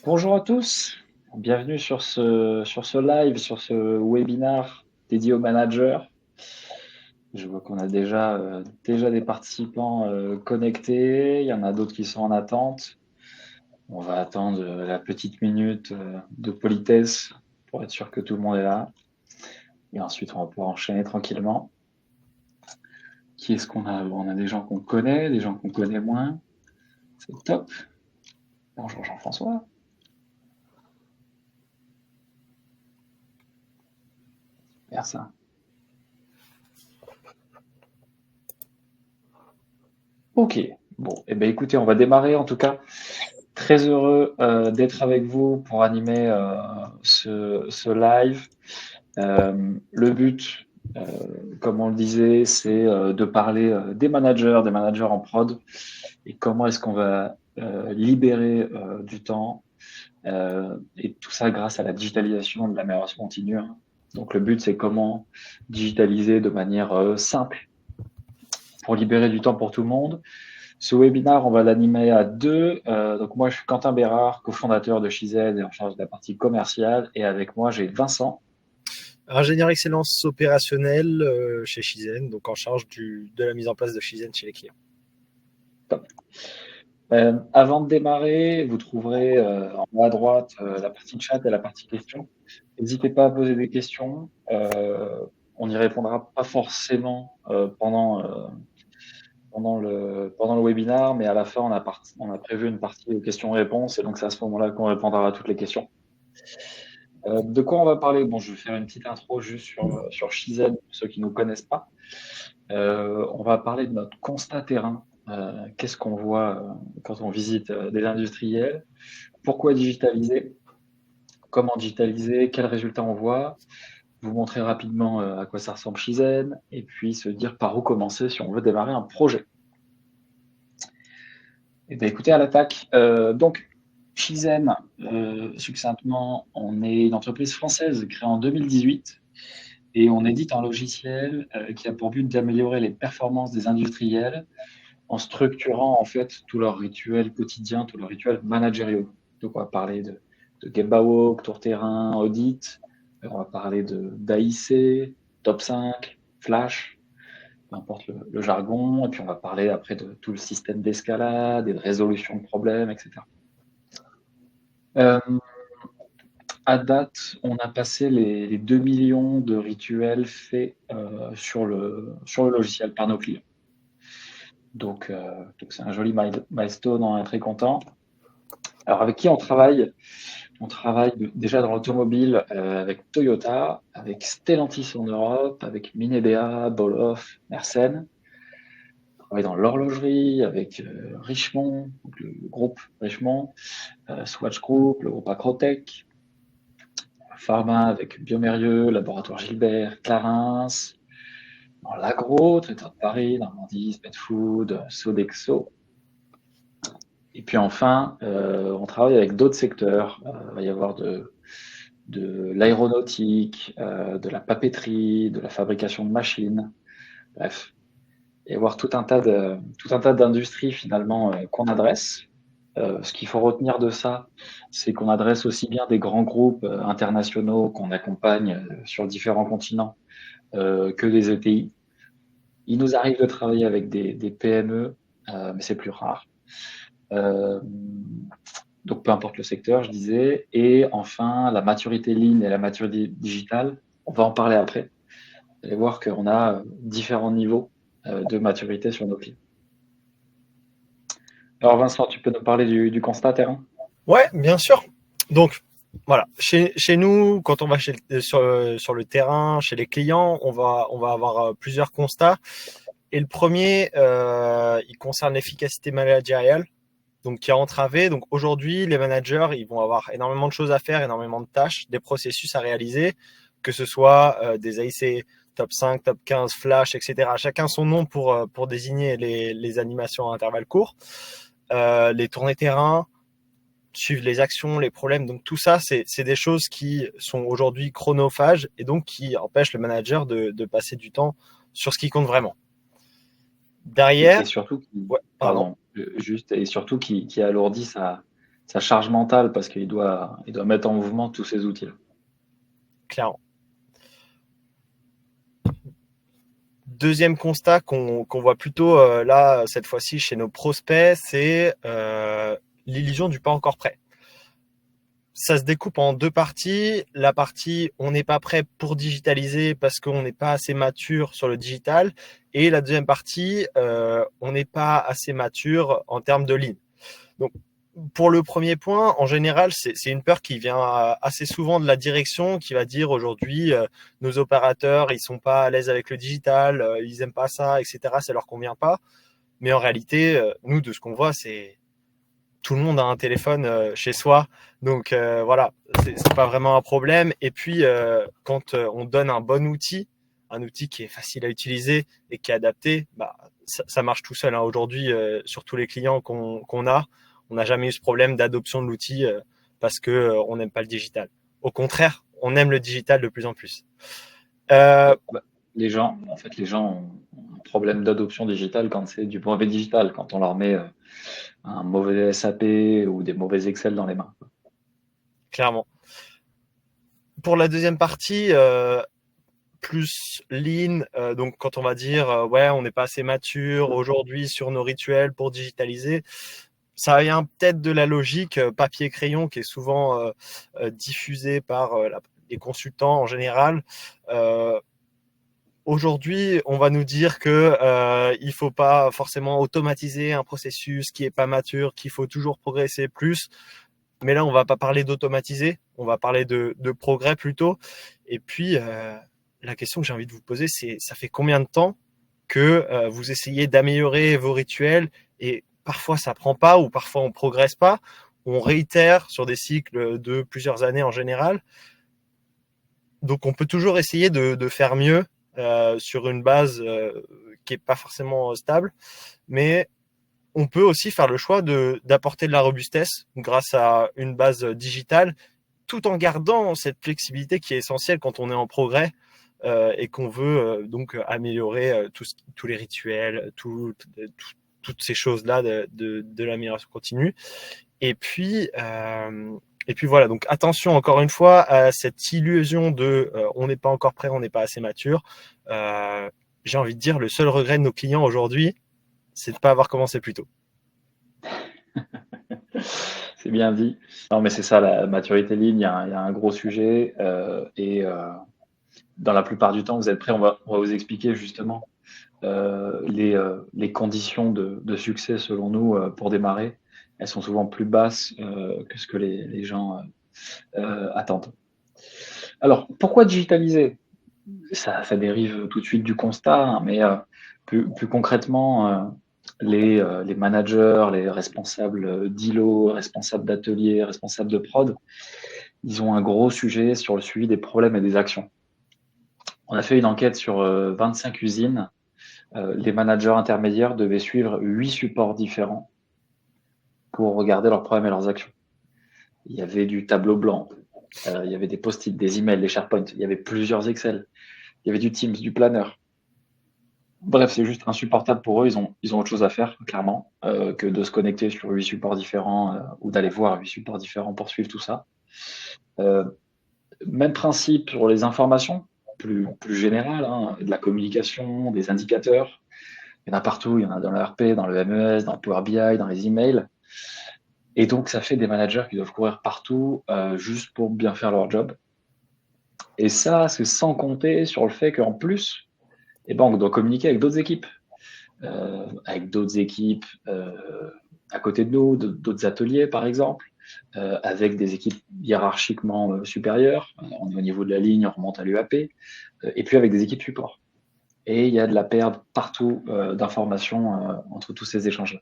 Bonjour à tous, bienvenue sur ce live, sur ce webinar dédié aux managers. Je vois qu'on a déjà des participants connectés, il y en a d'autres qui sont en attente. On va attendre la petite minute de politesse pour être sûr que tout le monde est là. Et ensuite, on va pouvoir enchaîner tranquillement. Qui est-ce qu'on a? Bon, on a des gens qu'on connaît, des gens qu'on connaît moins. C'est top. Bonjour Jean-François. Super ça. Ok, bon, eh ben écoutez, on va démarrer en tout cas. Très heureux d'être avec vous pour animer ce live. Le but, euh, comme on le disait, c'est de parler des managers en prod, et comment est-ce qu'on va libérer du temps, et tout ça grâce à la digitalisation de l'amélioration continue, hein. Donc le but, c'est comment digitaliser de manière simple pour libérer du temps pour tout le monde. Ce webinaire, on va l'animer à deux. Donc moi, je suis Quentin Bérard, cofondateur de Shizen et en charge de la partie commerciale. Et avec moi, j'ai Vincent. Ingénieur excellence opérationnelle chez Shizen, donc en charge de la mise en place de Shizen chez les clients. Top. Avant de démarrer, vous trouverez en haut à droite la partie chat et la partie questions. N'hésitez pas à poser des questions. On n'y répondra pas forcément pendant le webinaire, mais à la fin, on a prévu une partie questions-réponses. Et donc, c'est à ce moment-là qu'on répondra à toutes les questions. De quoi on va parler? Bon, je vais faire une petite intro juste sur Shizen pour ceux qui ne nous connaissent pas. On va parler de notre constat terrain. Qu'est-ce qu'on voit quand on visite des industriels? Pourquoi digitaliser? Comment digitaliser? Quels résultats on voit? Vous montrer rapidement à quoi ça ressemble Shizen, et puis se dire par où commencer si on veut démarrer un projet. Et bien, écoutez, à l'attaque. Donc, Shizen, succinctement, on est une entreprise française créée en 2018. Et on édite un logiciel qui a pour but d'améliorer les performances des industriels en structurant en fait tous leurs rituels quotidiens, tous leurs rituels managériaux. Donc on va parler de Gemba Walk, Tour Terrain, Audit, on va parler d'AIC, Top 5, Flash, peu importe le jargon, et puis on va parler après de tout le système d'escalade et de résolution de problèmes, etc. Euh, À date, on a passé les 2 millions de rituels faits sur le logiciel par nos clients. Donc c'est un joli milestone, on est très content. Alors avec qui on travaille? On travaille déjà dans l'automobile avec Toyota, avec Stellantis en Europe, avec Minebea, Boloff, Mersenne. On travaille dans l'horlogerie avec Richemont, donc le groupe Richemont, Swatch Group, le groupe Acrotech, Pharma avec Biomérieux, Laboratoire Gilbert, Clarins, dans l'agro, Traiteur de Paris, Normandie, Medfood, Sodexo. Et puis enfin, on travaille avec d'autres secteurs. Il va y avoir de l'aéronautique, de la papeterie, de la fabrication de machines. Bref, et voir tout un tas d'industries finalement qu'on adresse. Ce qu'il faut retenir de ça, c'est qu'on adresse aussi bien des grands groupes internationaux qu'on accompagne sur différents continents que des ETI. Il nous arrive de travailler avec des PME, mais c'est plus rare. Euh, donc peu importe le secteur, je disais. Et enfin, la maturité lean et la maturité digitale, on va en parler après. Vous allez voir qu'on a différents niveaux de maturité sur nos clients. Alors Vincent, tu peux nous parler du constat terrain? Ouais, bien sûr. Donc, voilà, chez nous, quand on va sur le terrain, chez les clients, on va avoir plusieurs constats. Et le premier, il concerne l'efficacité managériale, donc qui est entravée. Donc aujourd'hui, les managers, ils vont avoir énormément de choses à faire, énormément de tâches, des processus à réaliser, que ce soit des AIC top 5, top 15, flash, etc. Chacun son nom pour désigner les animations à intervalles courts, les tournées terrain, suivre les actions, les problèmes. Donc tout ça, c'est des choses qui sont aujourd'hui chronophages et donc qui empêchent le manager de passer du temps sur ce qui compte vraiment. Et Derrière, surtout, ouais, pardon. pardon, juste, et surtout qui alourdit sa sa charge mentale parce qu'il il doit mettre en mouvement tous ces outils. Clairement. Deuxième constat qu'on voit plutôt là, cette fois-ci, chez nos prospects, c'est l'illusion du pas encore prêt. Ça se découpe en deux parties. La partie on n'est pas prêt pour digitaliser parce qu'on n'est pas assez mature sur le digital. Et la deuxième partie, on n'est pas assez mature en termes de ligne. Donc, pour le premier point, en général, c'est une peur qui vient assez souvent de la direction, qui va dire aujourd'hui, nos opérateurs, ils sont pas à l'aise avec le digital, ils aiment pas ça, etc. Ça leur convient pas. Mais en réalité, nous, de ce qu'on voit, c'est tout le monde a un téléphone chez soi, donc voilà, c'est pas vraiment un problème. Et puis, quand on donne un outil qui est facile à utiliser et qui est adapté, bah ça marche tout seul. Hein. Aujourd'hui, sur tous les clients qu'on a, on n'a jamais eu ce problème d'adoption de l'outil parce que on n'aime pas le digital. Au contraire, on aime le digital de plus en plus. Euh, Bah, les gens ont un problème d'adoption digitale quand c'est du mauvais digital, quand on leur met un mauvais SAP ou des mauvais Excel dans les mains. Clairement. Pour la deuxième partie, plus lean, donc quand on va dire ouais, on n'est pas assez mature aujourd'hui sur nos rituels pour digitaliser, ça vient peut-être de la logique papier crayon qui est souvent diffusée par les consultants en général. Aujourd'hui, on va nous dire que il faut pas forcément automatiser un processus qui est pas mature, qu'il faut toujours progresser plus. Mais là, on va pas parler d'automatiser, on va parler de progrès plutôt. Et puis, la question que j'ai envie de vous poser, c'est ça fait combien de temps que vous essayez d'améliorer vos rituels et parfois ça prend pas ou parfois on progresse pas. On réitère sur des cycles de plusieurs années en général. Donc, on peut toujours essayer de faire mieux sur une base qui est pas forcément stable, mais on peut aussi faire le choix d'apporter de la robustesse grâce à une base digitale, tout en gardant cette flexibilité qui est essentielle quand on est en progrès et qu'on veut donc améliorer tous les rituels, toutes ces choses-là de l'amélioration continue. Et puis, voilà, donc attention encore une fois à cette illusion de on n'est pas encore prêt, on n'est pas assez mature. J'ai envie de dire, le seul regret de nos clients aujourd'hui, c'est de ne pas avoir commencé plus tôt. C'est bien dit. Non, mais c'est ça, la maturité ligne, il y a un gros sujet. Dans la plupart du temps, vous êtes prêts, on va vous expliquer justement les conditions de succès selon nous pour démarrer. Elles sont souvent plus basses que ce que les gens attendent. Alors, pourquoi digitaliser? Ça dérive tout de suite du constat, hein, mais plus concrètement, les managers, les responsables d'îlots, responsables d'ateliers, responsables de prod, ils ont un gros sujet sur le suivi des problèmes et des actions. On a fait une enquête sur 25 usines. Les managers intermédiaires devaient suivre 8 supports différents pour regarder leurs problèmes et leurs actions. Il y avait du tableau blanc, il y avait des post-it, des emails, des SharePoint, il y avait plusieurs Excel, il y avait du Teams, du Planner. Bref, c'est juste insupportable pour eux. Ils ont autre chose à faire, clairement, que de se connecter sur 8 supports différents ou d'aller voir 8 supports différents pour suivre tout ça. Même principe sur les informations, plus générales, hein, de la communication, des indicateurs. Il y en a partout, il y en a dans le RP, dans le MES, dans le Power BI, dans les emails. Et donc, ça fait des managers qui doivent courir partout juste pour bien faire leur job. Et ça, c'est sans compter sur le fait qu'en plus, eh ben, on doit communiquer avec d'autres équipes. À côté de nous, d'autres ateliers par exemple, avec des équipes hiérarchiquement supérieures. On est au niveau de la ligne, on remonte à l'UAP, et puis avec des équipes support. Et il y a de la perte partout d'informations entre tous ces échanges-là.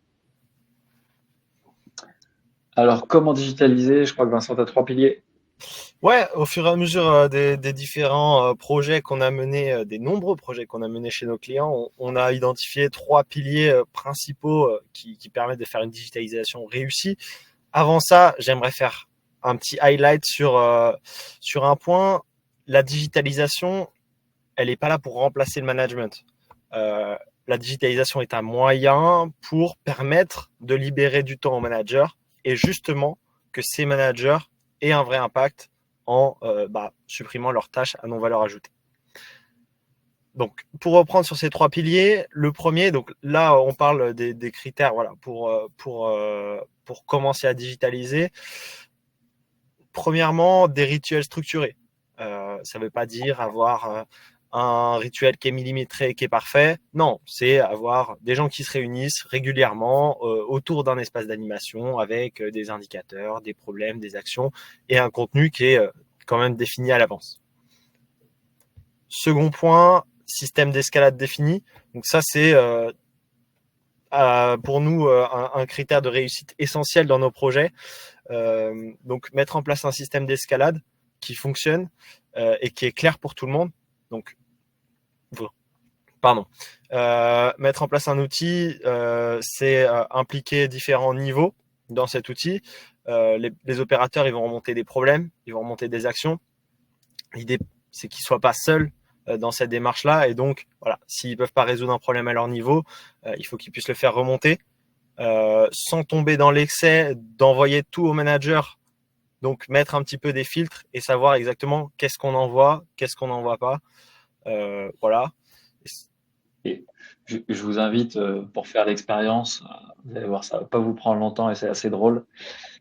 Alors, comment digitaliser? Je crois que Vincent, tu as 3 piliers. Ouais, au fur et à mesure des différents projets qu'on a menés, des nombreux projets qu'on a menés chez nos clients, on a identifié 3 piliers principaux qui permettent de faire une digitalisation réussie. Avant ça, j'aimerais faire un petit highlight sur un point. La digitalisation, elle n'est pas là pour remplacer le management. La digitalisation est un moyen pour permettre de libérer du temps aux managers et justement que ces managers aient un vrai impact en supprimant leurs tâches à non-valeur ajoutée. Donc, pour reprendre sur ces 3 piliers, le premier, donc là, on parle des critères, voilà, pour commencer à digitaliser. Premièrement, des rituels structurés. Ça ne veut pas dire avoir un rituel qui est millimétré, qui est parfait. Non, c'est avoir des gens qui se réunissent régulièrement autour d'un espace d'animation avec des indicateurs, des problèmes, des actions et un contenu qui est quand même défini à l'avance. Second point, système d'escalade défini. Donc ça, c'est pour nous un critère de réussite essentiel dans nos projets. Donc mettre en place un système d'escalade qui fonctionne et qui est clair pour tout le monde. Donc, mettre en place un outil, c'est impliquer différents niveaux dans cet outil. Les opérateurs, ils vont remonter des problèmes, ils vont remonter des actions. L'idée, c'est qu'ils ne soient pas seuls dans cette démarche-là. Et donc, voilà, s'ils ne peuvent pas résoudre un problème à leur niveau, il faut qu'ils puissent le faire remonter. Sans tomber dans l'excès d'envoyer tout au manager. Donc, mettre un petit peu des filtres et savoir exactement qu'est-ce qu'on envoie, qu'est-ce qu'on n'envoie pas. Voilà. Et je vous invite pour faire l'expérience, vous allez voir, ça va pas vous prendre longtemps et c'est assez drôle.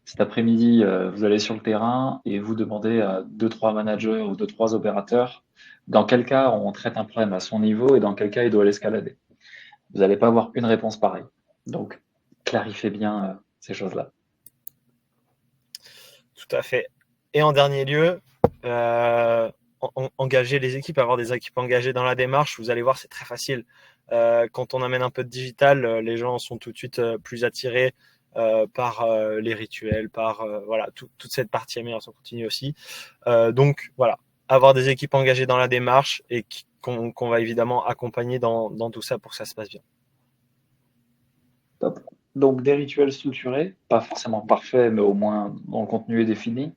Cet après-midi, vous allez sur le terrain et vous demandez à 2-3 managers ou 2-3 opérateurs dans quel cas on traite un problème à son niveau et dans quel cas il doit l'escalader. Vous n'allez pas avoir une réponse pareille. Donc, clarifiez bien ces choses-là. Tout à fait. Et en dernier lieu, engager les équipes, avoir des équipes engagées dans la démarche. Vous allez voir, c'est très facile. Quand on amène un peu de digital, les gens sont tout de suite plus attirés par les rituels, par voilà toute cette partie amélioration continue aussi. Donc voilà, avoir des équipes engagées dans la démarche et qu'on va évidemment accompagner dans tout ça pour que ça se passe bien. Top. Donc, des rituels structurés, pas forcément parfaits, mais au moins dont le contenu est défini.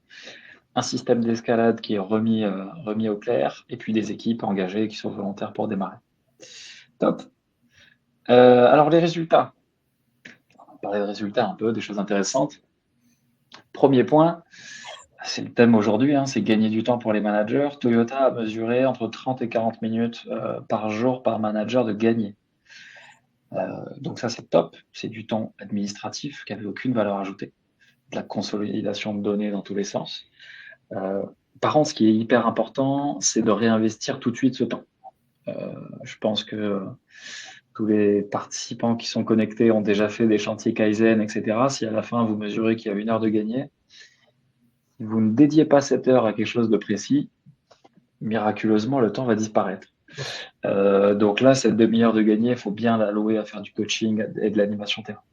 Un système d'escalade qui est remis au clair, et puis des équipes engagées qui sont volontaires pour démarrer. Top. Alors, les résultats. On va parler de résultats un peu, des choses intéressantes. Premier point, c'est le thème aujourd'hui, c'est gagner du temps pour les managers. Toyota a mesuré entre 30 et 40 minutes par jour par manager de gagner. Donc ça, c'est top. C'est du temps administratif qui n'avait aucune valeur ajoutée. De la consolidation de données dans tous les sens. Par contre, ce qui est hyper important, c'est de réinvestir tout de suite ce temps. Je pense que tous les participants qui sont connectés ont déjà fait des chantiers Kaizen, etc. Si à la fin, vous mesurez qu'il y a 1 heure de gagné, si vous ne dédiez pas cette heure à quelque chose de précis, miraculeusement, le temps va disparaître. Donc là, cette demi-heure de gagné, il faut bien l'allouer à faire du coaching et de l'animation terrain.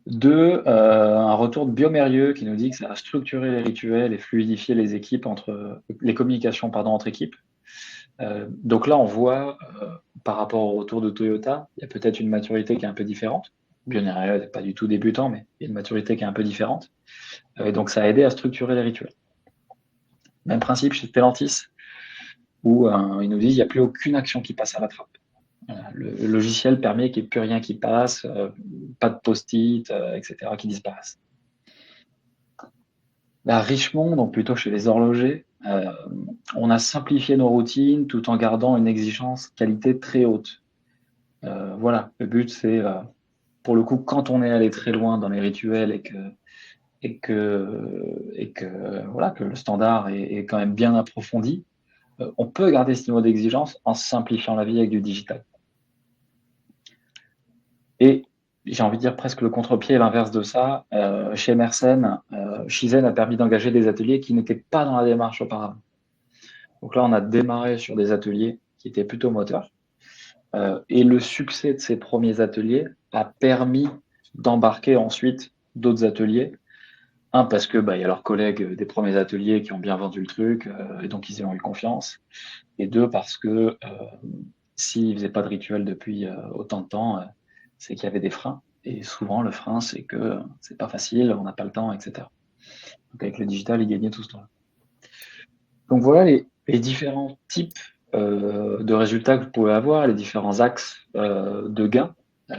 2, un retour de Biomérieux qui nous dit que ça va structurer les rituels et fluidifier les équipes les communications entre équipes. Donc là, on voit par rapport au retour de Toyota, il y a peut-être une maturité qui est un peu différente. Biomérieux n'est pas du tout débutant, mais il y a une maturité qui est un peu différente. Donc ça a aidé à structurer les rituels. Même principe chez Stellantis, où ils nous disent qu'il n'y a plus aucune action qui passe à la trappe. Le logiciel permet qu'il n'y ait plus rien qui passe, pas de post-it, etc., qui disparaissent. À Richemont, donc plutôt chez les horlogers, on a simplifié nos routines tout en gardant une exigence qualité très haute. Voilà, le but c'est, pour le coup, quand on est allé très loin dans les rituels et que voilà, que le standard est quand même bien approfondi, on peut garder ce niveau d'exigence en simplifiant la vie avec du digital. Et j'ai envie de dire presque le contre-pied, l'inverse de ça. Chez Mersen, Shizen a permis d'engager des ateliers qui n'étaient pas dans la démarche auparavant. Donc là, on a démarré sur des ateliers qui étaient plutôt moteurs. Et le succès de ces premiers ateliers a permis d'embarquer ensuite d'autres ateliers. Un, parce que y a leurs collègues des premiers ateliers qui ont bien vendu le truc, et donc ils y ont eu confiance. Et 2, parce que s'ils ne faisaient pas de rituel depuis autant de temps, c'est qu'il y avait des freins. Et souvent, le frein, c'est que c'est pas facile, on n'a pas le temps, etc. Donc avec le digital, ils gagnaient tout ce temps-là. Donc voilà les différents types de résultats que vous pouvez avoir, les différents axes de gains.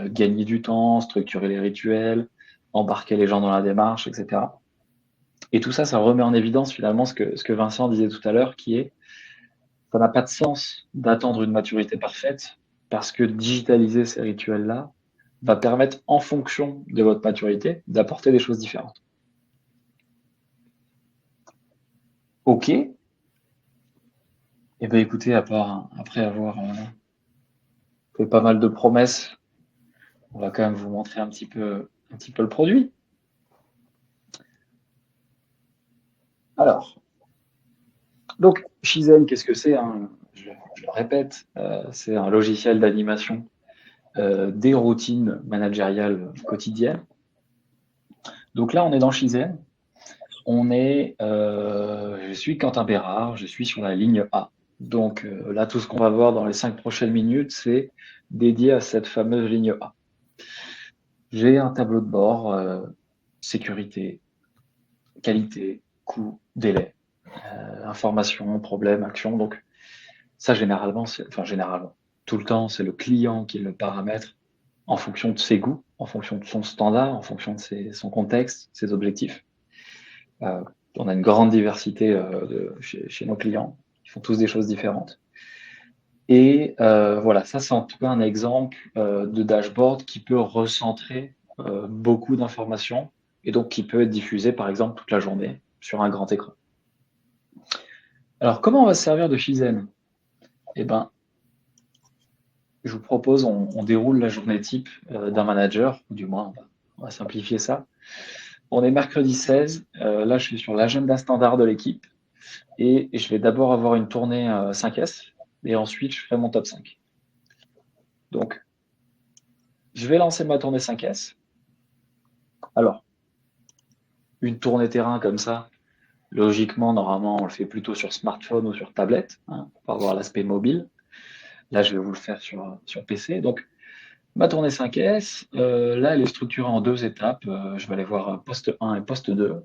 Gagner du temps, structurer les rituels, embarquer les gens dans la démarche, etc. Et tout ça, ça remet en évidence finalement ce que Vincent disait tout à l'heure, qui est ça n'a pas de sens d'attendre une maturité parfaite parce que digitaliser ces rituels-là va permettre, en fonction de votre maturité, d'apporter des choses différentes. Ok. Eh bien, écoutez, après avoir fait pas mal de promesses, on va quand même vous montrer un petit peu le produit. Alors, donc, Shizen, qu'est-ce que c'est, hein? Je le répète, c'est un logiciel d'animation des routines managériales quotidiennes. Donc là, on est dans Shizen. Je suis Quentin Bérard, je suis sur la ligne A. Donc là, tout ce qu'on va voir dans les 5 prochaines minutes, c'est dédié à cette fameuse ligne A. J'ai un tableau de bord, sécurité, qualité, coût, délai, information, problème, action. Donc ça, généralement, tout le temps, c'est le client qui le paramètre en fonction de ses goûts, en fonction de son standard, en fonction de son contexte, ses objectifs. On a une grande diversité chez nos clients. Ils font tous des choses différentes. Et voilà, ça c'est en tout cas un exemple de dashboard qui peut recentrer beaucoup d'informations et donc qui peut être diffusé par exemple toute la journée sur un grand écran. Alors comment on va se servir de Shizen? Eh ben, je vous propose, on déroule la journée type d'un manager, ou du moins on va simplifier ça. On est mercredi 16, là je suis sur l'agenda standard de l'équipe et je vais d'abord avoir une tournée 5S et ensuite je ferai mon top 5. Donc, je vais lancer ma tournée 5S. Alors, une tournée terrain comme ça, logiquement, normalement, on le fait plutôt sur smartphone ou sur tablette, hein, pour avoir l'aspect mobile. Là, je vais vous le faire sur PC. Donc, ma tournée 5S, là, elle est structurée en 2 étapes. Je vais aller voir poste 1 et poste 2.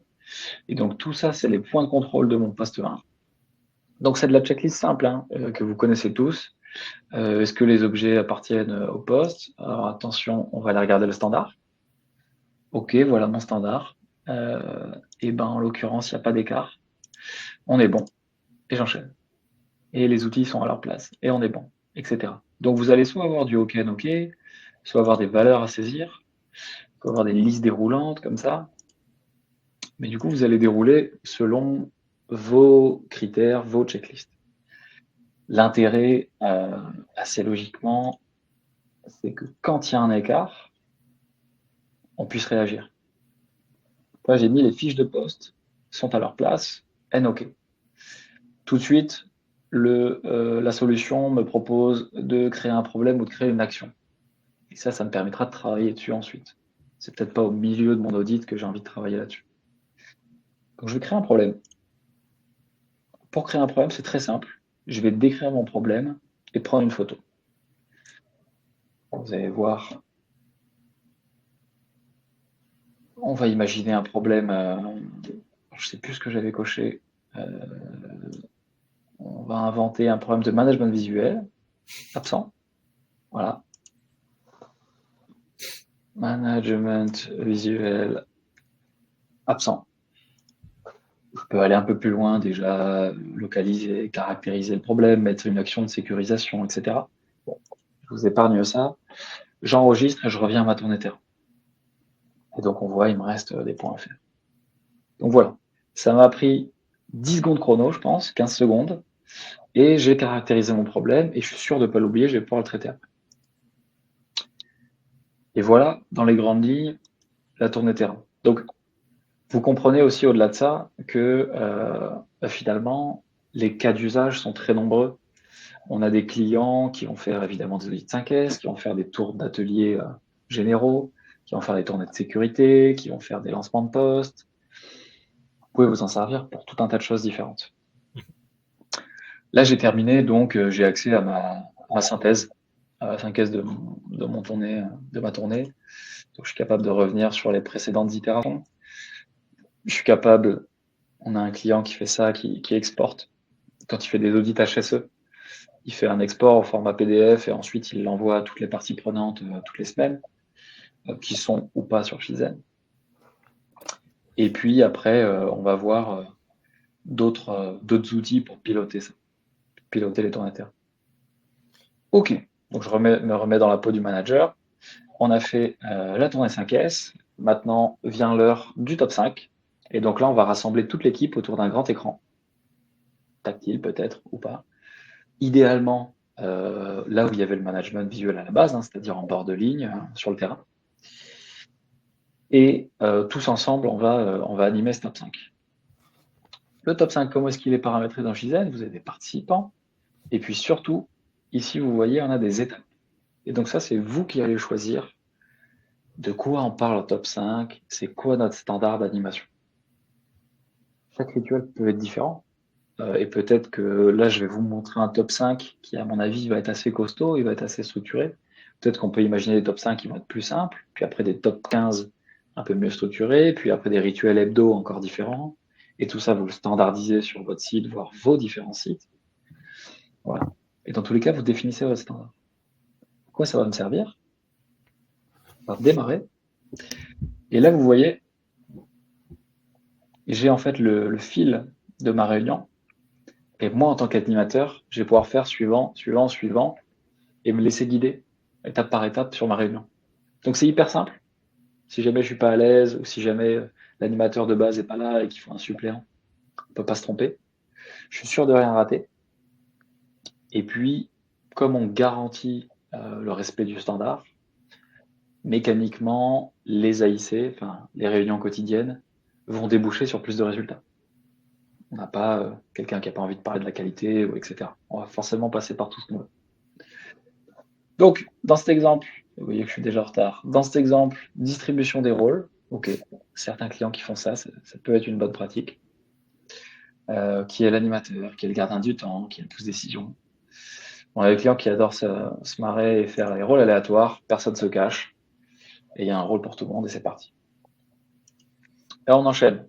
Et donc, tout ça, c'est les points de contrôle de mon poste 1. Donc, c'est de la checklist simple, hein, que vous connaissez tous. Est-ce que les objets appartiennent au poste? Alors, attention, on va aller regarder le standard. Ok, voilà mon standard. Et ben, en l'occurrence, il n'y a pas d'écart. On est bon. Et j'enchaîne. Et les outils sont à leur place. Et on est bon, etc. Donc, vous allez soit avoir du OK, OK, soit avoir des valeurs à saisir, soit avoir des listes déroulantes comme ça. Mais du coup, vous allez dérouler selon vos critères, vos checklists. L'intérêt, assez logiquement, c'est que quand il y a un écart, on puisse réagir. Là, j'ai mis les fiches de poste sont à leur place, OK. Tout de suite, la solution me propose de créer un problème ou de créer une action. Et ça me permettra de travailler dessus ensuite. C'est peut-être pas au milieu de mon audit que j'ai envie de travailler là-dessus. Donc, je vais créer un problème. Pour créer un problème, c'est très simple. Je vais décrire mon problème et prendre une photo. Vous allez voir. On va imaginer un problème. Je ne sais plus ce que j'avais coché. On va inventer un problème de management visuel. Absent. Voilà. Management visuel. Absent. Je peux aller un peu plus loin, déjà localiser, caractériser le problème, mettre une action de sécurisation, etc. Bon, je vous épargne ça. J'enregistre et je reviens à ma tournée terrain. Et donc on voit, il me reste des points à faire. Donc voilà, ça m'a pris 10 secondes chrono, je pense, 15 secondes, et j'ai caractérisé mon problème, et je suis sûr de ne pas l'oublier, je vais pouvoir le traiter après. Et voilà, dans les grandes lignes, la tournée terrain. Donc, vous comprenez aussi au-delà de ça que finalement, les cas d'usage sont très nombreux. On a des clients qui vont faire évidemment des audits 5S, qui vont faire des tours d'ateliers généraux, qui vont faire des tournées de sécurité, qui vont faire des lancements de postes. Vous pouvez vous en servir pour tout un tas de choses différentes. Là, j'ai terminé, donc j'ai accès à ma synthèse, à la synthèse de ma tournée. Donc, je suis capable de revenir sur les précédentes itérations. Je suis capable, on a un client qui fait ça, qui exporte. Quand il fait des audits HSE, il fait un export au format PDF et ensuite il l'envoie à toutes les parties prenantes toutes les semaines, qui sont ou pas sur Shizen. Et puis après, on va voir d'autres outils pour piloter ça, piloter les tours internes. Ok, donc me remets dans la peau du manager. On a fait la tournée 5S. Maintenant vient l'heure du top 5. Et donc là, on va rassembler toute l'équipe autour d'un grand écran, tactile peut-être ou pas. Idéalement, là où il y avait le management visuel à la base, hein, c'est-à-dire en bord de ligne, sur le terrain. Et tous ensemble, on va animer ce top 5. Le top 5, comment est-ce qu'il est paramétré dans Gizen? Vous avez des participants. Et puis surtout, ici, vous voyez, on a des étapes. Et donc ça, c'est vous qui allez choisir de quoi on parle au top 5, c'est quoi notre standard d'animation. Chaque rituel peut être différent. Et peut-être que là, je vais vous montrer un top 5 qui, à mon avis, va être assez costaud, il va être assez structuré. Peut-être qu'on peut imaginer des top 5 qui vont être plus simples, puis après des top 15 un peu mieux structurés, puis après des rituels hebdo encore différents. Et tout ça, vous le standardisez sur votre site, voire vos différents sites. Voilà. Et dans tous les cas, vous définissez votre standard. Pourquoi ça va me servir? On va démarrer. Et là, vous voyez, j'ai en fait le fil de ma réunion. Et moi, en tant qu'animateur, je vais pouvoir faire suivant, suivant, suivant, et me laisser guider étape par étape sur ma réunion. Donc c'est hyper simple. Si jamais je suis pas à l'aise ou si jamais l'animateur de base est pas là et qu'il faut un suppléant, on peut pas se tromper. Je suis sûr de rien rater. Et puis, comme on garantit le respect du standard, mécaniquement, les AIC, enfin les réunions quotidiennes, vont déboucher sur plus de résultats. On n'a pas quelqu'un qui n'a pas envie de parler de la qualité, ou etc. On va forcément passer par tout ce qu'on veut. Donc, dans cet exemple, vous voyez que je suis déjà en retard. Dans cet exemple, distribution des rôles. Ok, certains clients qui font ça, ça peut être une bonne pratique. Qui est l'animateur, qui est le gardien du temps, qui est le pouce décision. On a des clients qui adorent se marrer et faire les rôles aléatoires, personne ne se cache, et il y a un rôle pour tout le monde et c'est parti. Là, on enchaîne.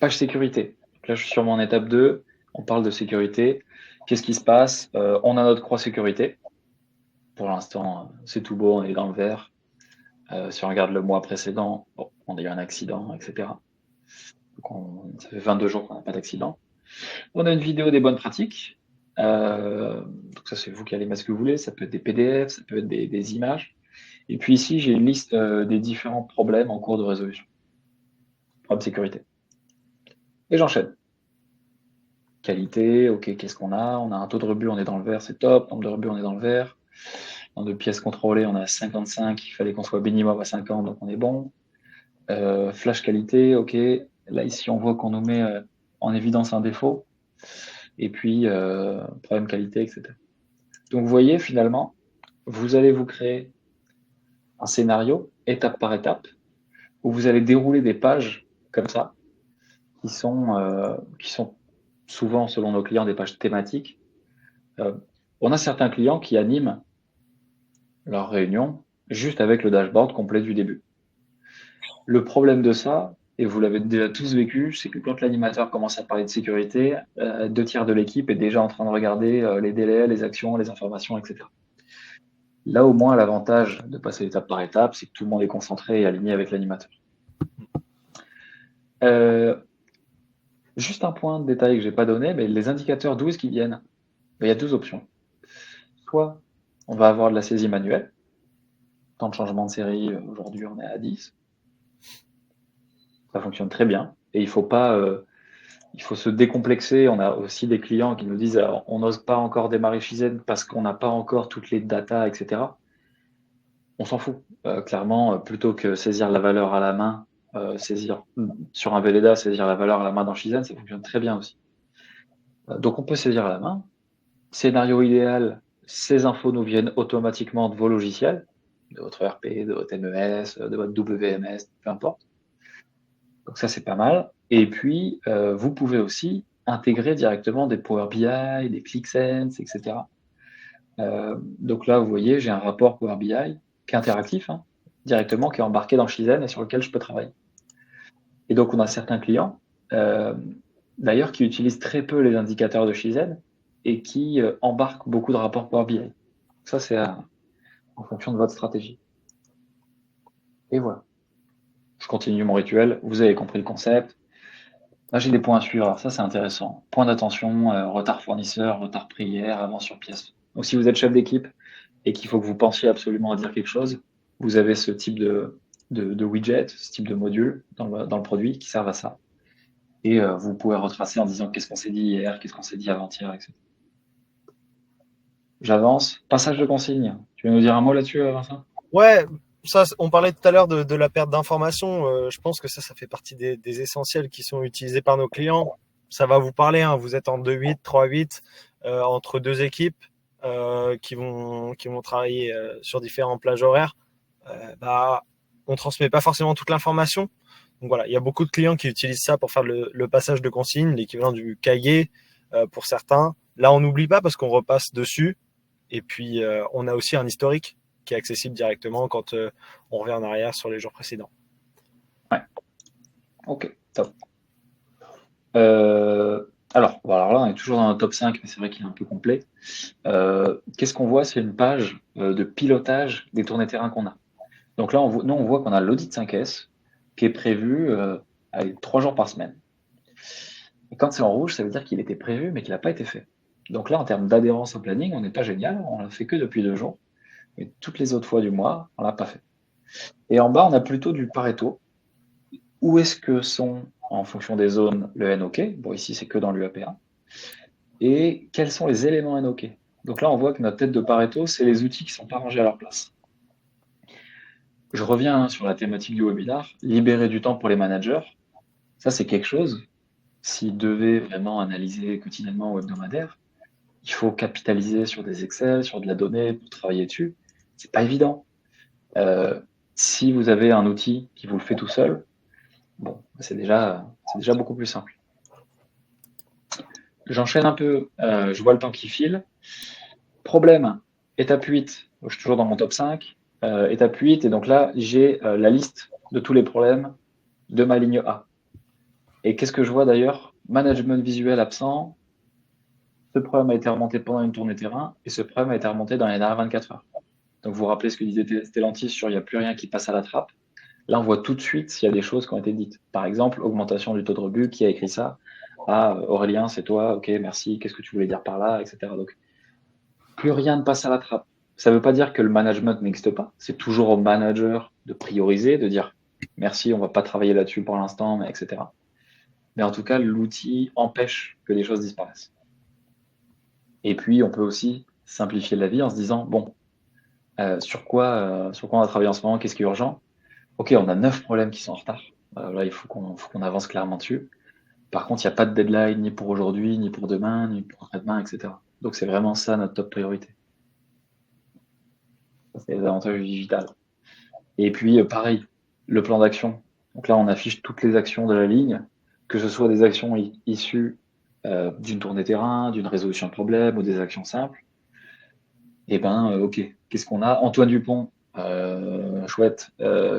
Page sécurité. Donc là, je suis sur mon étape 2, on parle de sécurité. Qu'est-ce qui se passe? On a notre croix sécurité. Pour l'instant, c'est tout beau, on est dans le vert. Si on regarde le mois précédent, bon, on a eu un accident, etc. Donc ça fait 22 jours qu'on n'a pas d'accident. On a une vidéo des bonnes pratiques. Donc ça, c'est vous qui allez mettre ce que vous voulez. Ça peut être des PDF, ça peut être des images. Et puis ici, j'ai une liste des différents problèmes en cours de résolution. Problème de sécurité. Et j'enchaîne. Qualité, ok, qu'est-ce qu'on a? On a un taux de rebut, on est dans le vert, c'est top. Nombre de rebuts, on est dans le vert. Nombre de pièces contrôlées, on a 55. Il fallait qu'on soit minimum à 50, donc on est bon. Flash qualité, ok. Là, ici, on voit qu'on nous met en évidence un défaut. Et puis, problème qualité, etc. Donc, vous voyez, finalement, vous allez vous créer un scénario, étape par étape, où vous allez dérouler des pages comme ça, qui sont souvent, selon nos clients, des pages thématiques. On a certains clients qui animent leur réunion juste avec le dashboard complet du début. Le problème de ça, et vous l'avez déjà tous vécu, c'est que quand l'animateur commence à parler de sécurité, 2 tiers de l'équipe est déjà en train de regarder les délais, les actions, les informations, etc. Là, au moins, l'avantage de passer étape par étape, c'est que tout le monde est concentré et aligné avec l'animateur. Juste un point de détail que je n'ai pas donné, mais les indicateurs, d'où est-ce qu'ils viennent? Il y a 2 options. Soit on va avoir de la saisie manuelle. Temps de changement de série, aujourd'hui, on est à 10. Ça fonctionne très bien. Et il faut se décomplexer. On a aussi des clients qui nous disent on n'ose pas encore démarrer Shizen parce qu'on n'a pas encore toutes les datas, etc. On s'en fout. Clairement, plutôt que saisir la valeur à la main, saisir sur un Velleda, saisir la valeur à la main dans Shizen, ça fonctionne très bien aussi. Donc on peut saisir à la main. Scénario idéal, ces infos nous viennent automatiquement de vos logiciels, de votre ERP, de votre MES, de votre WMS, peu importe. Donc ça, c'est pas mal. Et puis, vous pouvez aussi intégrer directement des Power BI, des ClickSense, etc. Donc là, vous voyez, j'ai un rapport Power BI qui est interactif, hein, directement, qui est embarqué dans Shizen et sur lequel je peux travailler. Et donc, on a certains clients, d'ailleurs, qui utilisent très peu les indicateurs de Shizen et qui embarquent beaucoup de rapports Power BI. Ça, c'est en fonction de votre stratégie. Et voilà. je continue mon rituel, vous avez compris le concept. Là, j'ai des points à suivre, alors ça c'est intéressant. Point d'attention, retard fournisseur, retard prière, avance sur pièce. Donc si vous êtes chef d'équipe et qu'il faut que vous pensiez absolument à dire quelque chose, vous avez ce type de widget, ce type de module dans le produit qui servent à ça. Et vous pouvez retracer en disant qu'est-ce qu'on s'est dit hier, qu'est-ce qu'on s'est dit avant-hier, etc. J'avance. Passage de consigne. Tu veux nous dire un mot là-dessus, Vincent? Ouais, ça, on parlait tout à l'heure de la perte d'informations. Je pense que ça fait partie des essentiels qui sont utilisés par nos clients. Ça va vous parler, hein. Vous êtes en 2-8, 3-8, entre deux équipes qui vont travailler sur différentes plages horaires. Bah, on transmet pas forcément toute l'information. Donc voilà, il y a beaucoup de clients qui utilisent ça pour faire le passage de consigne, l'équivalent du cahier pour certains. Là, on n'oublie pas parce qu'on repasse dessus. Et puis, on a aussi un historique qui est accessible directement quand on revient en arrière sur les jours précédents. Ouais. Ok, top. Alors là, on est toujours dans le top 5, mais c'est vrai qu'il est un peu complet. Qu'est-ce qu'on voit? C'est une page de pilotage des tournées terrain qu'on a. Donc là, nous, on voit qu'on a l'audit 5S qui est prévu 3 jours par semaine. Et quand c'est en rouge, ça veut dire qu'il était prévu, mais qu'il n'a pas été fait. Donc là, en termes d'adhérence au planning, on n'est pas génial. On l'a fait que depuis 2 jours. Mais toutes les autres fois du mois, on l'a pas fait. Et en bas, on a plutôt du Pareto. Où est-ce que sont, en fonction des zones, le NOK? Bon, ici, c'est que dans l'UAP1. Et quels sont les éléments NOK? Donc là, on voit que notre tête de Pareto, c'est les outils qui ne sont pas rangés à leur place. Je reviens sur la thématique du webinar, libérer du temps pour les managers. Ça, c'est quelque chose. S'ils devaient vraiment analyser quotidiennement ou hebdomadaire, il faut capitaliser sur des Excel, sur de la donnée pour travailler dessus. C'est pas évident. Si vous avez un outil qui vous le fait tout seul, bon, c'est déjà beaucoup plus simple. J'enchaîne un peu, je vois le temps qui file. Problème, étape 8, je suis toujours dans mon top 5. Étape 8, et donc là, j'ai la liste de tous les problèmes de ma ligne A. Et qu'est-ce que je vois d'ailleurs? Management visuel absent. Ce problème a été remonté pendant une tournée terrain, et ce problème a été remonté dans les dernières 24 heures. Donc vous vous rappelez ce que disait Stellantis sur il n'y a plus rien qui passe à la trappe. Là, on voit tout de suite s'il y a des choses qui ont été dites. Par exemple, augmentation du taux de rebut, qui a écrit ça? Ah, Aurélien, c'est toi, ok, merci, qu'est-ce que tu voulais dire par là, etc. Donc, plus rien ne passe à la trappe. Ça ne veut pas dire que le management n'existe pas. C'est toujours au manager de prioriser, de dire merci, on ne va pas travailler là-dessus pour l'instant, mais etc. Mais en tout cas, l'outil empêche que les choses disparaissent. Et puis, on peut aussi simplifier la vie en se disant, bon, sur quoi on va travailler en ce moment, qu'est-ce qui est urgent? Ok, on a 9 problèmes qui sont en retard. Là, il faut qu'on avance clairement dessus. Par contre, il n'y a pas de deadline ni pour aujourd'hui, ni pour demain, ni pour après-demain, etc. Donc, c'est vraiment ça notre top priorité. Ça, c'est les avantages du digital. Et puis, pareil, le plan d'action. Donc là, on affiche toutes les actions de la ligne, que ce soit des actions issues d'une tournée terrain, d'une résolution de problème ou des actions simples. Et ben, ok, qu'est-ce qu'on a? Antoine Dupont, chouette,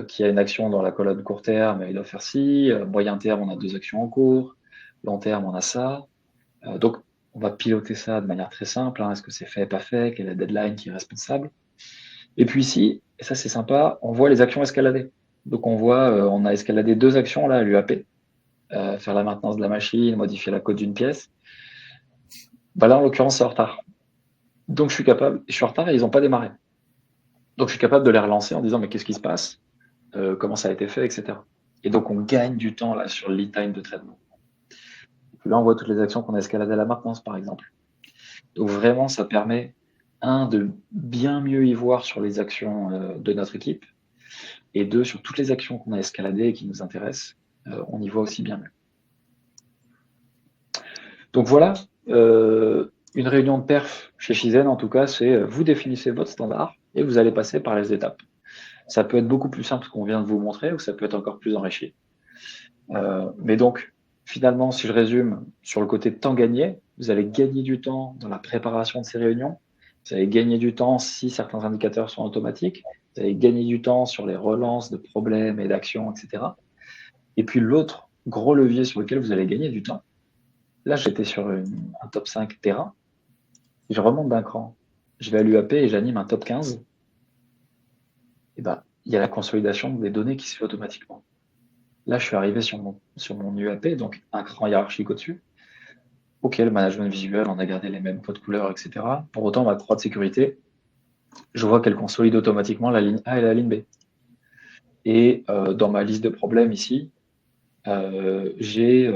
qui a une action dans la colonne court terme, il doit faire ci. Moyen terme, on a 2 actions en cours. Long terme, on a ça. Donc, on va piloter ça de manière très simple. Est-ce que c'est fait, pas fait? Quelle est la deadline qui est responsable? Et puis ici, et ça c'est sympa, on voit les actions escaladées. Donc on voit, on a escaladé 2 actions là à l'UAP, faire la maintenance de la machine, modifier la code d'une pièce. Bah là, en l'occurrence, c'est en retard. Donc je suis en retard et ils n'ont pas démarré. Donc je suis capable de les relancer en disant mais qu'est-ce qui se passe? Comment ça a été fait, etc. Et donc on gagne du temps là sur le lead time de traitement. Et puis là, on voit toutes les actions qu'on a escaladées à la maintenance, par exemple. Donc vraiment, ça permet, de bien mieux y voir sur les actions de notre équipe, et 2, sur toutes les actions qu'on a escaladées et qui nous intéressent, on y voit aussi bien mieux. Donc voilà, une réunion de perf chez Shizen, en tout cas, c'est vous définissez votre standard et vous allez passer par les étapes. Ça peut être beaucoup plus simple qu'on vient de vous montrer, ou ça peut être encore plus enrichi. Mais donc, finalement, si je résume, sur le côté de temps gagné, vous allez gagner du temps dans la préparation de ces réunions, vous allez gagner du temps si certains indicateurs sont automatiques, vous allez gagner du temps sur les relances de problèmes et d'actions, etc. Et puis l'autre gros levier sur lequel vous allez gagner du temps, là j'étais sur un top 5 terrain, si je remonte d'un cran, je vais à l'UAP et j'anime un top 15, et ben, il y a la consolidation des données qui se fait automatiquement. Là, je suis arrivé sur mon UAP, donc un cran hiérarchique au-dessus. Ok, le management visuel, on a gardé les mêmes codes couleurs, etc. Pour autant, ma croix de sécurité, je vois qu'elle consolide automatiquement la ligne A et la ligne B. Et dans ma liste de problèmes ici, j'ai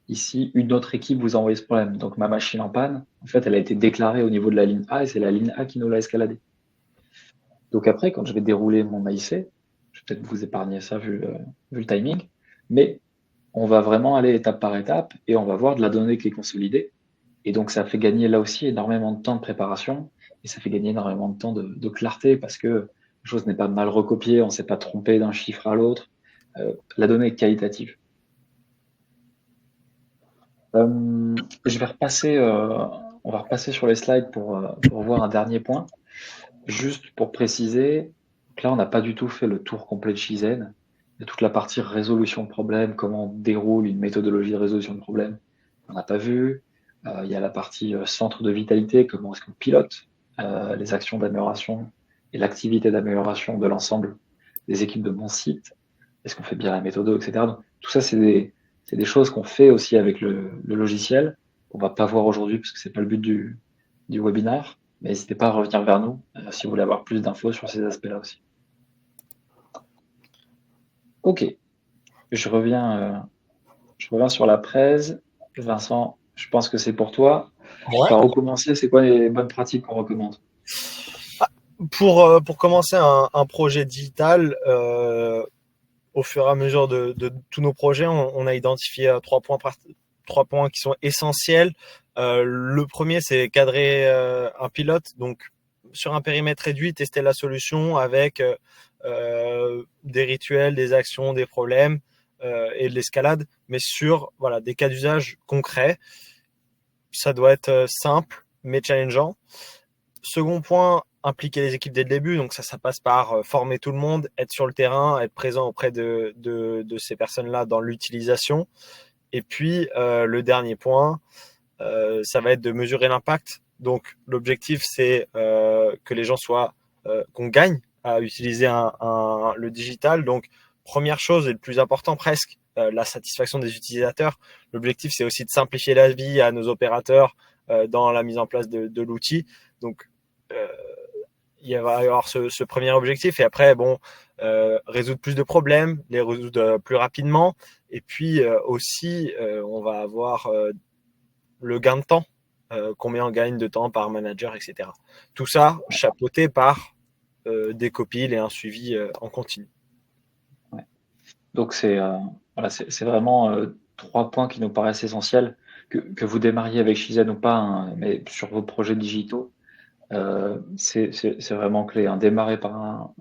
ici une autre équipe vous a envoyé ce problème. Donc ma machine en panne, en fait, elle a été déclarée au niveau de la ligne A et c'est la ligne A qui nous l'a escaladée. Donc après, quand je vais dérouler mon AIC, je vais peut-être vous épargner ça vu le timing, mais on va vraiment aller étape par étape et on va voir de la donnée qui est consolidée. Et donc ça fait gagner là aussi énormément de temps de préparation et ça fait gagner énormément de temps de clarté parce que la chose n'est pas mal recopiée, on ne s'est pas trompé d'un chiffre à l'autre. La donnée est qualitative. Je vais repasser, on va repasser sur les slides pour voir un dernier point. Juste pour préciser, là, on n'a pas du tout fait le tour complet de Shizen. Il y a toute la partie résolution de problème, comment on déroule une méthodologie de résolution de problème. On n'a pas vu. Il y a la partie centre de vitalité, comment est-ce qu'on pilote les actions d'amélioration et l'activité d'amélioration de l'ensemble des équipes de mon site. Est-ce qu'on fait bien la méthode, etc. Donc, tout ça, c'est des choses qu'on fait aussi avec le logiciel. On va pas voir aujourd'hui parce que c'est pas le but du webinaire. Mais n'hésitez pas à revenir vers nous si vous voulez avoir plus d'infos sur ces aspects-là aussi. Ok, je reviens sur la presse. Vincent, je pense que c'est pour toi. Ouais. Par où commencer? C'est quoi les bonnes pratiques qu'on recommande? Pour commencer un projet digital, au fur et à mesure de tous nos projets, on a identifié trois points qui sont essentiels. Le premier, c'est cadrer un pilote, donc sur un périmètre réduit, tester la solution avec des rituels, des actions, des problèmes et de l'escalade, mais sur voilà des cas d'usage concrets. Ça doit être simple mais challengeant. Second point, impliquer les équipes dès le début. Donc ça passe par former tout le monde, être sur le terrain, être présent auprès de ces personnes-là dans l'utilisation. Et puis le dernier point, ça va être de mesurer l'impact. Donc l'objectif, c'est que les gens qu'on gagne à utiliser le digital. Donc première chose et le plus important presque, la satisfaction des utilisateurs. L'objectif, c'est aussi de simplifier la vie à nos opérateurs dans la mise en place de l'outil. Donc euh, il va y avoir ce premier objectif et après résoudre plus de problèmes, les résoudre plus rapidement et puis aussi on va avoir le gain de temps, combien on gagne de temps par manager, etc. Tout ça chapeauté par des copies et un suivi en continu. Ouais. Donc voilà, c'est vraiment trois points qui nous paraissent essentiels, que vous démarriez avec Shizen ou pas, hein, mais sur vos projets digitaux, c'est vraiment clé. Hein. Démarrer par un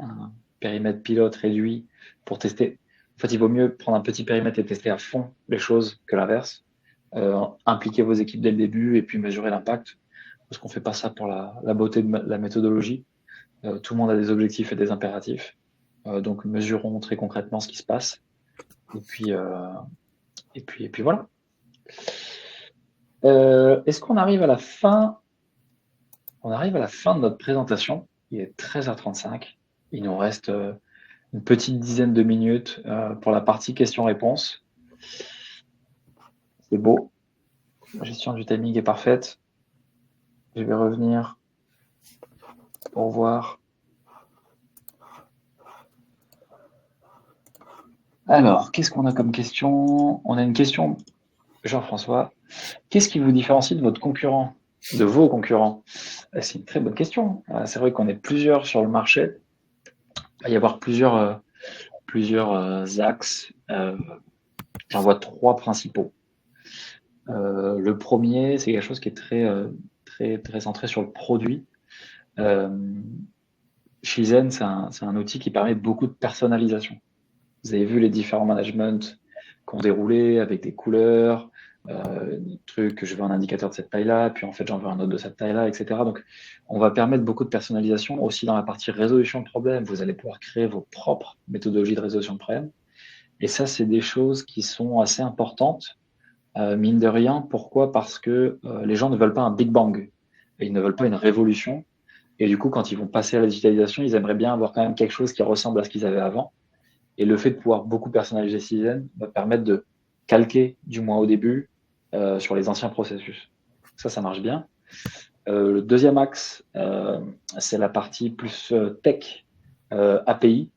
périmètre pilote réduit pour tester. En fait, il vaut mieux prendre un petit périmètre et tester à fond les choses que l'inverse. Impliquer vos équipes dès le début et puis mesurer l'impact. Parce qu'on ne fait pas ça pour la beauté de la méthodologie. Tout le monde a des objectifs et des impératifs. Donc mesurons très concrètement ce qui se passe. Et puis voilà. Est-ce qu'on arrive à la fin? On arrive à la fin de notre présentation. Il est 13h35. Il nous reste une petite dizaine de minutes pour la partie questions-réponses. C'est beau. La gestion du timing est parfaite. Je vais revenir pour voir. Alors, qu'est-ce qu'on a comme question? On a une question, Jean-François. Qu'est-ce qui vous différencie de votre concurrent, de vos concurrents? C'est une très bonne question. C'est vrai qu'on est plusieurs sur le marché. Il va y avoir plusieurs axes. J'en vois trois principaux. Le premier, c'est quelque chose qui est très centré sur le produit. Shizen, c'est un outil qui permet beaucoup de personnalisation. Vous avez vu les différents managements qu'on déroulé avec des couleurs, des trucs que je veux un indicateur de cette taille-là, puis en fait j'en veux un autre de cette taille-là, etc. Donc on va permettre beaucoup de personnalisation aussi dans la partie résolution de problèmes. Vous allez pouvoir créer vos propres méthodologies de résolution de problèmes. Et ça, c'est des choses qui sont assez importantes, mine de rien. Pourquoi? Parce que les gens ne veulent pas un Big Bang. Et ils ne veulent pas une révolution. Et du coup, quand ils vont passer à la digitalisation, ils aimeraient bien avoir quand même quelque chose qui ressemble à ce qu'ils avaient avant. Et le fait de pouvoir beaucoup personnaliser Citizen va permettre de calquer, du moins au début, sur les anciens processus. Ça marche bien. Le deuxième axe, c'est la partie plus tech, API.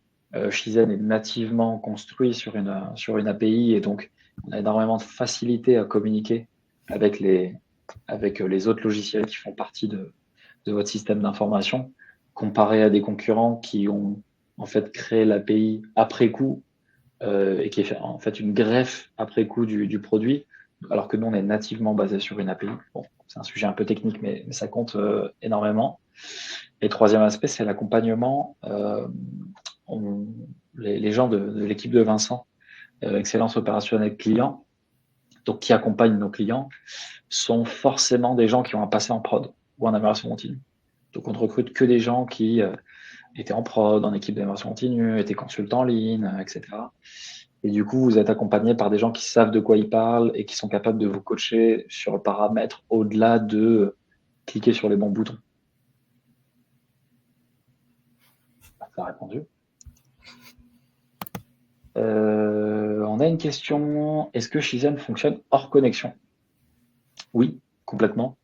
Shizen est nativement construit sur une API et donc on a énormément de facilité à communiquer avec les autres logiciels qui font partie de votre système d'information, comparé à des concurrents qui ont en fait créé l'API après coup et qui est en fait une greffe après coup du produit, alors que nous, on est nativement basé sur une API. Bon, c'est un sujet un peu technique, mais ça compte énormément. Et troisième aspect, c'est l'accompagnement. Les gens de l'équipe de Vincent, excellence opérationnelle client, donc qui accompagnent nos clients, sont forcément des gens qui ont un passé en prod ou en amélioration continue. Donc on ne recrute que des gens qui étaient en prod, en équipe d'amélioration continue, étaient consultants en ligne, etc. Et du coup, vous êtes accompagné par des gens qui savent de quoi ils parlent et qui sont capables de vous coacher sur le paramètre au-delà de cliquer sur les bons boutons. Ça a répondu. On a une question. Est-ce que Shizen fonctionne hors connexion? Oui, complètement.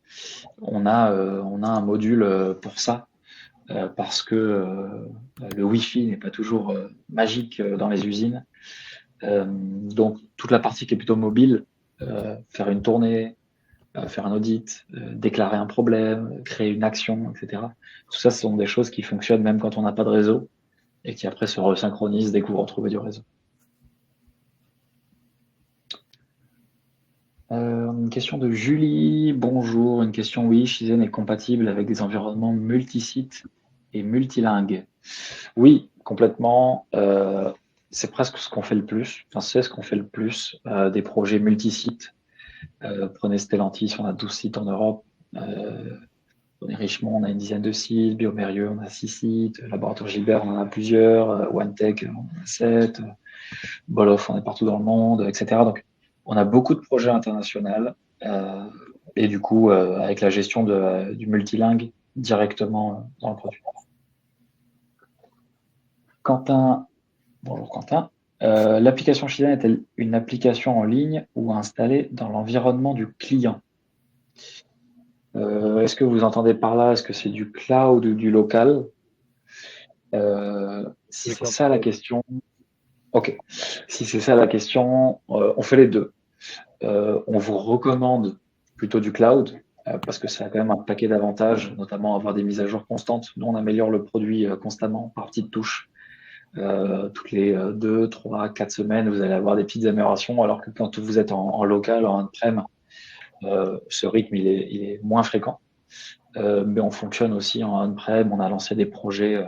On a un module pour ça parce que le Wi-Fi n'est pas toujours magique dans les usines. Donc, toute la partie qui est plutôt mobile, faire une tournée, faire un audit, déclarer un problème, créer une action, etc. Tout ça, ce sont des choses qui fonctionnent même quand on n'a pas de réseau et qui après se resynchronisent dès que vous retrouvez du réseau. Une question de Julie. Bonjour. Une question, oui, Shizen est compatible avec des environnements multisites et multilingues. Oui, complètement. C'est presque ce qu'on fait le plus. Enfin, c'est ce qu'on fait le plus des projets multisites. Prenez Stellantis, on a 12 sites en Europe. On est Richemont, on a une dizaine de sites. Biomérieux, on a 6 sites. Laboratoire Gilbert, on en a plusieurs. OneTech, on en a 7. Boloff, on est partout dans le monde, etc. Donc, on a beaucoup de projets internationaux. Et du coup, avec la gestion du multilingue directement dans le produit. Quentin, bonjour Quentin. L'application Shizen est-elle une application en ligne ou installée dans l'environnement du client? Est-ce que vous entendez par là, est-ce que c'est du cloud ou du local? Si c'est ça la question, ok. Si c'est ça la question, on fait les deux. On vous recommande plutôt du cloud parce que ça a quand même un paquet d'avantages, notamment avoir des mises à jour constantes. Nous, on améliore le produit constamment par petites touches. Toutes les 2, 3, 4 semaines, vous allez avoir des petites améliorations, alors que quand vous êtes en local, en on-prem, ce rythme il est moins fréquent. Mais on fonctionne aussi en on-prem. On a lancé des projets,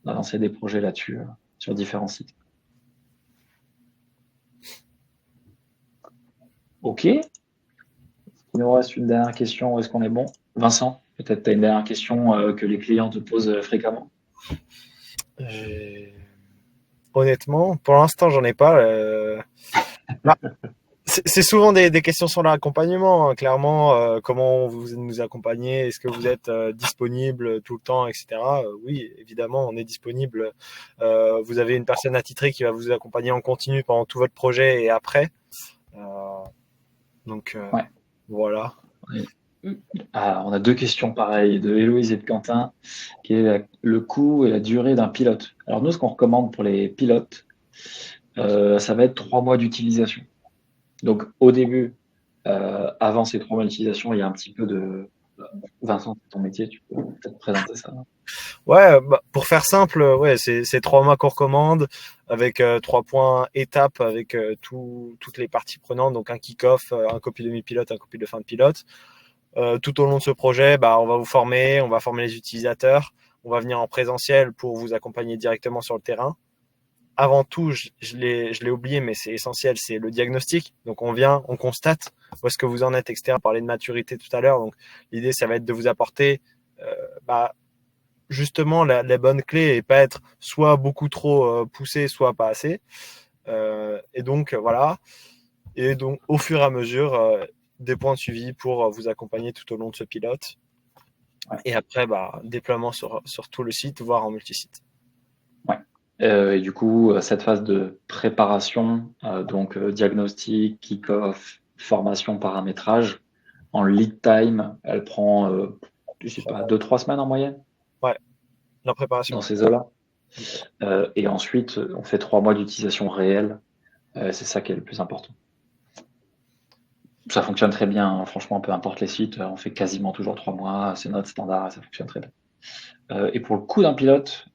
là-dessus sur différents sites. Ok. Il nous reste une dernière question. Est-ce qu'on est bon? Vincent, peut-être tu as une dernière question que les clients te posent fréquemment. Honnêtement, pour l'instant, j'en ai pas. Bah, c'est souvent des questions sur l'accompagnement, hein, clairement. Comment vous nous accompagnez? Est-ce que vous êtes disponible tout le temps, etc. Oui, évidemment, on est disponible. Vous avez une personne attitrée qui va vous accompagner en continu pendant tout votre projet et après. Ouais. Voilà. Ah, on a deux questions pareilles de Héloïse et de Quentin, qui est le coût et la durée d'un pilote. Alors nous, ce qu'on recommande pour les pilotes, ça va être 3 mois d'utilisation. Donc au début, avant ces 3 mois d'utilisation, il y a un petit peu de... Vincent, c'est ton métier, tu peux peut-être présenter ça. Ouais, pour faire simple, ouais, c'est 3 mois qu'on recommande avec 3 points étapes avec toutes les parties prenantes, donc un kick-off, un copie demi-pilote, un copie de fin de pilote. Tout au long de ce projet, on va vous former, on va former les utilisateurs, on va venir en présentiel pour vous accompagner directement sur le terrain. Avant tout, je l'ai oublié, mais c'est essentiel, c'est le diagnostic. Donc on vient, on constate où est-ce que vous en êtes, etc. On parlait de maturité tout à l'heure, donc l'idée, ça va être de vous apporter justement les bonnes clés et pas être soit beaucoup trop poussé, soit pas assez. Et donc voilà. Et donc au fur et à mesure, des points de suivi pour vous accompagner tout au long de ce pilote. Ouais. Et après, déploiement sur tout le site, voire en multisite. Ouais. Et du coup, cette phase de préparation, donc diagnostic, kick-off, formation, paramétrage, en lead time, elle prend, je sais pas, 2-3 semaines en moyenne Ouais, la préparation. dans ces eaux-là. Et ensuite, on fait 3 mois d'utilisation réelle. C'est ça qui est le plus important. Ça fonctionne très bien, hein. Franchement, peu importe les sites, on fait quasiment toujours 3 mois. C'est notre standard et ça fonctionne très bien. Et pour le coût d'un pilote,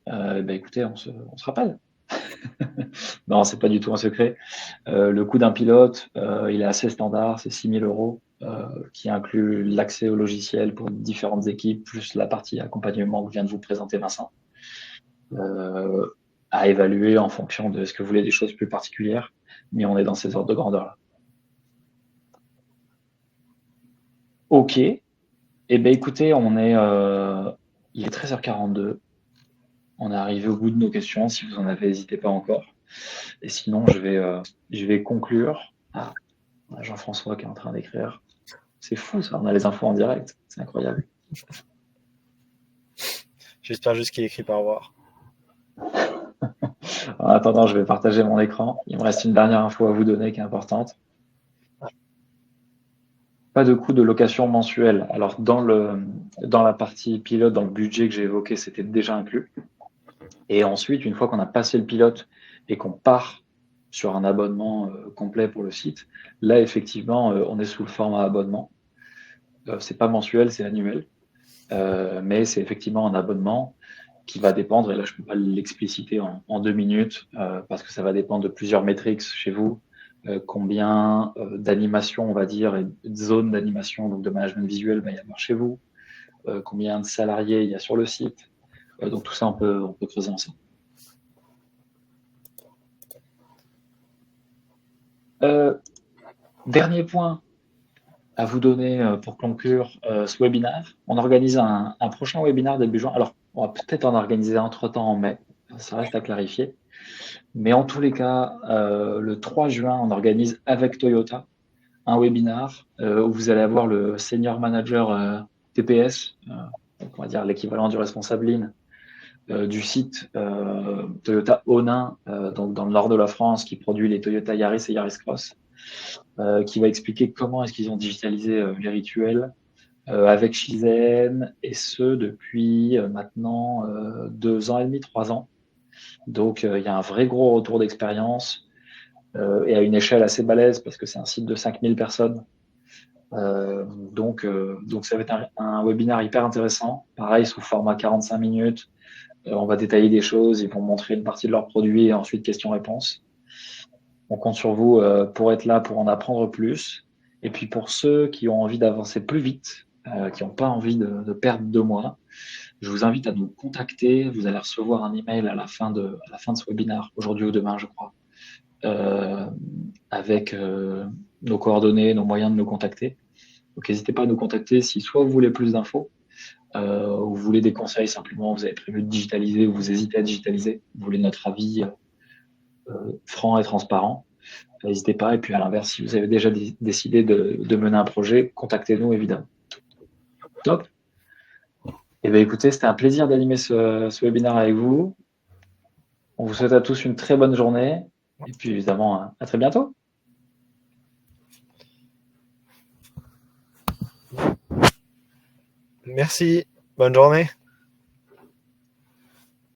écoutez, on se rappelle. Non, c'est pas du tout un secret. Le coût d'un pilote, il est assez standard, c'est 6 000 euros, qui inclut l'accès au logiciel pour différentes équipes, plus la partie accompagnement que vient de vous présenter Vincent, euh, à évaluer en fonction de ce que vous voulez des choses plus particulières, mais on est dans ces ordres de grandeur-là. Ok, eh bien écoutez, il est 13h42, on est arrivé au bout de nos questions, si vous en avez, n'hésitez pas encore. Et sinon, je vais conclure. Ah, Jean-François qui est en train d'écrire. C'est fou ça, on a les infos en direct, c'est incroyable. J'espère juste qu'il écrit par revoir. En attendant, je vais partager mon écran. Il me reste une dernière info à vous donner qui est importante. Pas de coût de location mensuel. Alors dans la partie pilote, dans le budget que j'ai évoqué, c'était déjà inclus. Et ensuite, une fois qu'on a passé le pilote et qu'on part sur un abonnement complet pour le site, là effectivement, on est sous le format abonnement. C'est pas mensuel, c'est annuel. Mais c'est effectivement un abonnement qui va dépendre, et là je ne peux pas l'expliciter en 2 minutes, parce que ça va dépendre de plusieurs métriques chez vous, combien d'animations, on va dire, et de zones d'animation, donc de management visuel, va y avoir chez vous, combien de salariés il y a sur le site. Donc tout ça, on peut creuser ensemble. Dernier point à vous donner pour conclure ce webinaire. On organise un prochain webinaire début juin. Alors, on va peut-être en organiser un entre-temps en mai. Ça reste à clarifier. Mais en tous les cas, le 3 juin, on organise avec Toyota un webinar où vous allez avoir le senior manager TPS, donc on va dire l'équivalent du responsable Lean du site Toyota Onin, donc dans le nord de la France, qui produit les Toyota Yaris et Yaris Cross, qui va expliquer comment est-ce qu'ils ont digitalisé les rituels avec Shizen, et ce depuis maintenant 2 ans et demi, 3 ans. Donc il y a un vrai gros retour d'expérience et à une échelle assez balèze parce que c'est un site de 5000 personnes. Donc ça va être un webinaire hyper intéressant, pareil sous format 45 minutes. On va détailler des choses, ils vont montrer une partie de leurs produits et ensuite questions-réponses. On compte sur vous pour être là, pour en apprendre plus. Et puis pour ceux qui ont envie d'avancer plus vite, qui n'ont pas envie de perdre 2 mois, je vous invite à nous contacter. Vous allez recevoir un email à la fin de ce webinaire, aujourd'hui ou demain, je crois, avec nos coordonnées, nos moyens de nous contacter. Donc n'hésitez pas à nous contacter si soit vous voulez plus d'infos, ou vous voulez des conseils simplement, vous avez prévu de digitaliser ou vous hésitez à digitaliser, vous voulez notre avis franc et transparent, n'hésitez pas. Et puis à l'inverse, si vous avez déjà décidé de mener un projet, contactez-nous évidemment. Top. Eh bien écoutez, c'était un plaisir d'animer ce webinaire avec vous. On vous souhaite à tous une très bonne journée et puis évidemment à très bientôt. Merci, bonne journée.